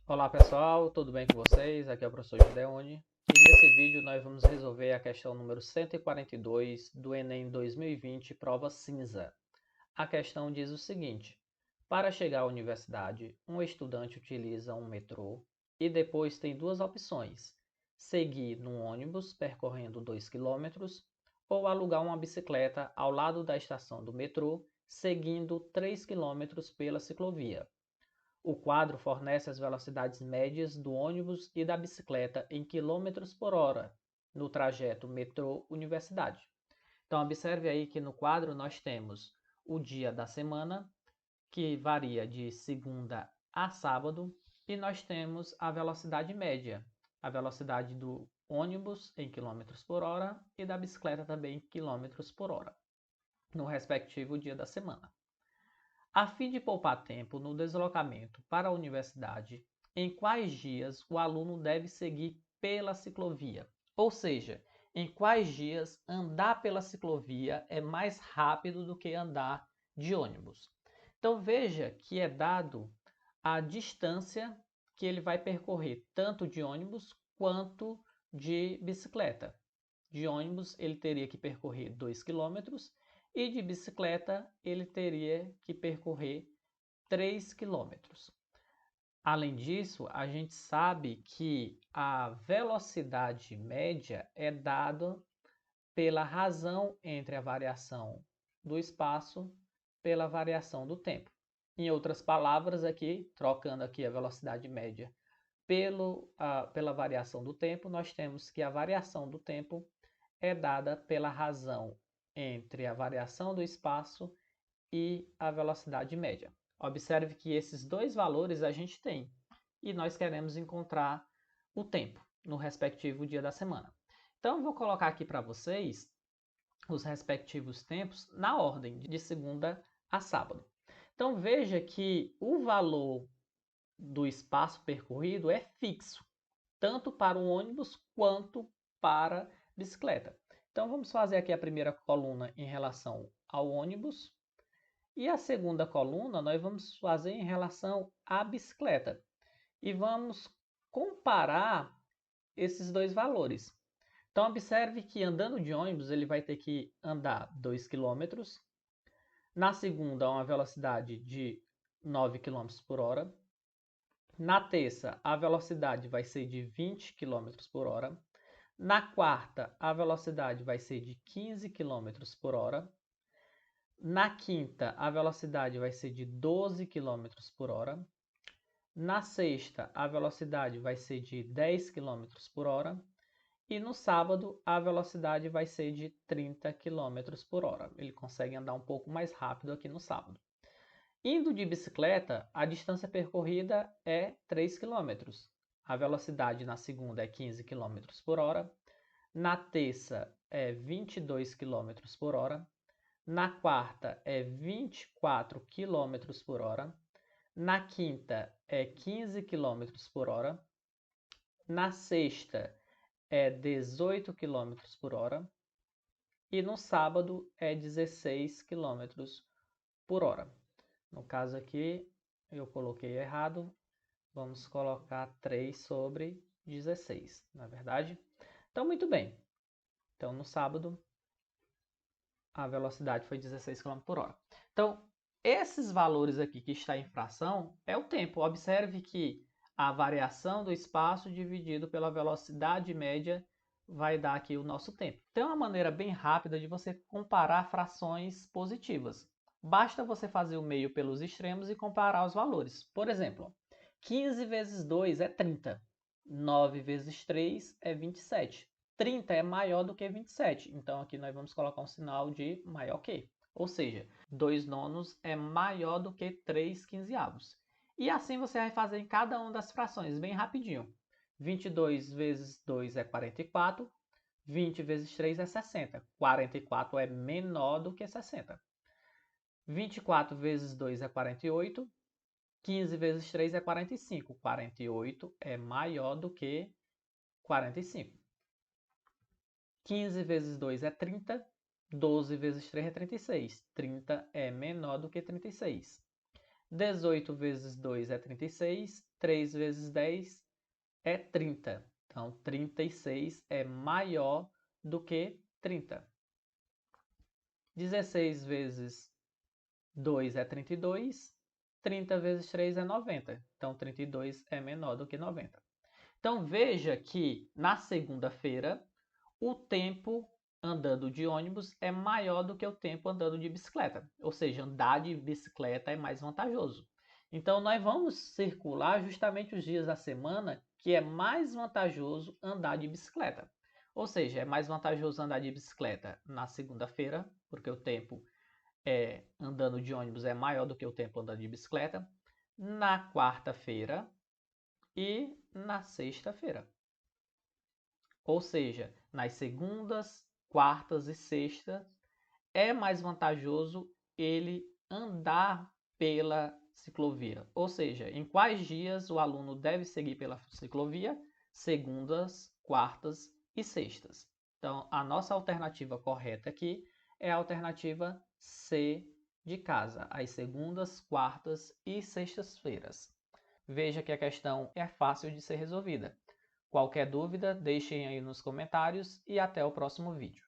Olá pessoal, tudo bem com vocês? Aqui é o professor Gideone e nesse vídeo nós vamos resolver a questão número 142 do Enem 2020, prova cinza. A questão diz o seguinte: para chegar à universidade, um estudante utiliza um metrô e depois tem duas opções: seguir num ônibus percorrendo 2 quilômetros ou alugar uma bicicleta ao lado da estação do metrô, seguindo 3 quilômetros pela ciclovia. O quadro fornece as velocidades médias do ônibus e da bicicleta em quilômetros por hora no trajeto metrô-universidade. Então, observe aí que no quadro nós temos o dia da semana, que varia de segunda a sábado, e nós temos a velocidade média, a velocidade do ônibus em quilômetros por hora e da bicicleta também em quilômetros por hora, no respectivo dia da semana. A fim de poupar tempo no deslocamento para a universidade, em quais dias o aluno deve seguir pela ciclovia? Ou seja, em quais dias andar pela ciclovia é mais rápido do que andar de ônibus. Então veja que é dado a distância que ele vai percorrer, tanto de ônibus quanto de bicicleta. De ônibus ele teria que percorrer 2 quilômetros e de bicicleta ele teria que percorrer 3 quilômetros. Além disso, a gente sabe que a velocidade média é dada pela razão entre a variação do espaço pela variação do tempo. Em outras palavras, aqui, trocando aqui a velocidade média pela variação do tempo, nós temos que a variação do tempo é dada pela razão entre a variação do espaço e a velocidade média. Observe que esses dois valores a gente tem e nós queremos encontrar o tempo no respectivo dia da semana. Então, eu vou colocar aqui para vocês os respectivos tempos na ordem de segunda a sábado. Então, veja que o valor do espaço percorrido é fixo, tanto para o ônibus quanto para a bicicleta. Então, vamos fazer aqui a primeira coluna em relação ao ônibus e a segunda coluna nós vamos fazer em relação à bicicleta. E vamos comparar esses dois valores. Então, observe que andando de ônibus ele vai ter que andar 2 quilômetros. Na segunda, uma velocidade de 9 quilômetros por hora. Na terça, a velocidade vai ser de 20 quilômetros por hora. Na quarta, a velocidade vai ser de 15 quilômetros por hora. Na quinta, a velocidade vai ser de 12 quilômetros por hora. Na sexta, a velocidade vai ser de 10 quilômetros por hora. E no sábado, a velocidade vai ser de 30 quilômetros por hora. Ele consegue andar um pouco mais rápido aqui no sábado. Indo de bicicleta, a distância percorrida é 3 quilômetros. A velocidade na segunda é 15 quilômetros por hora. Na terça é 22 quilômetros por hora. Na quarta é 24 quilômetros por hora. Na quinta é 15 quilômetros por hora. Na sexta é 18 quilômetros por hora. E no sábado é 16 quilômetros por hora. No caso aqui, eu coloquei errado. Vamos colocar 3 sobre 16, não é verdade? Então, muito bem. Então, no sábado, a velocidade foi 16 km por hora. Então, esses valores aqui que está em fração é o tempo. Observe que a variação do espaço dividido pela velocidade média vai dar aqui o nosso tempo. Então, é uma maneira bem rápida de você comparar frações positivas. Basta você fazer o meio pelos extremos e comparar os valores. Por exemplo, 15 vezes 2 é 30. 9 vezes 3 é 27. 30 é maior do que 27. Então, aqui nós vamos colocar um sinal de maior que. Ou seja, 2 nonos é maior do que 3 quinzeavos. E assim você vai fazer em cada uma das frações, bem rapidinho. 22 vezes 2 é 44. 20 vezes 3 é 60. 44 é menor do que 60. 24 vezes 2 é 48. 15 vezes 3 é 45. 48 é maior do que 45. 15 vezes 2 é 30. 12 vezes 3 é 36. 30 é menor do que 36. 18 vezes 2 é 36. 3 vezes 10 é 30. Então, 36 é maior do que 30. 16 vezes 2 é 32. 30 vezes 3 é 90. Então, 32 é menor do que 90. Então, veja que na segunda-feira, o tempo andando de ônibus é maior do que o tempo andando de bicicleta. Ou seja, andar de bicicleta é mais vantajoso. Então, nós vamos circular justamente os dias da semana que é mais vantajoso andar de bicicleta. Ou seja, é mais vantajoso andar de bicicleta na segunda-feira, porque o tempo andando de ônibus é maior do que o tempo andando de bicicleta, na quarta-feira e na sexta-feira. Ou seja, nas segundas, quartas e sextas é mais vantajoso ele andar pela ciclovia. Ou seja, em quais dias o aluno deve seguir pela ciclovia? Segundas, quartas e sextas. Então, a nossa alternativa correta aqui é a alternativa C de casa, às segundas, quartas e sextas-feiras. Veja que a questão é fácil de ser resolvida. Qualquer dúvida, deixem aí nos comentários e até o próximo vídeo.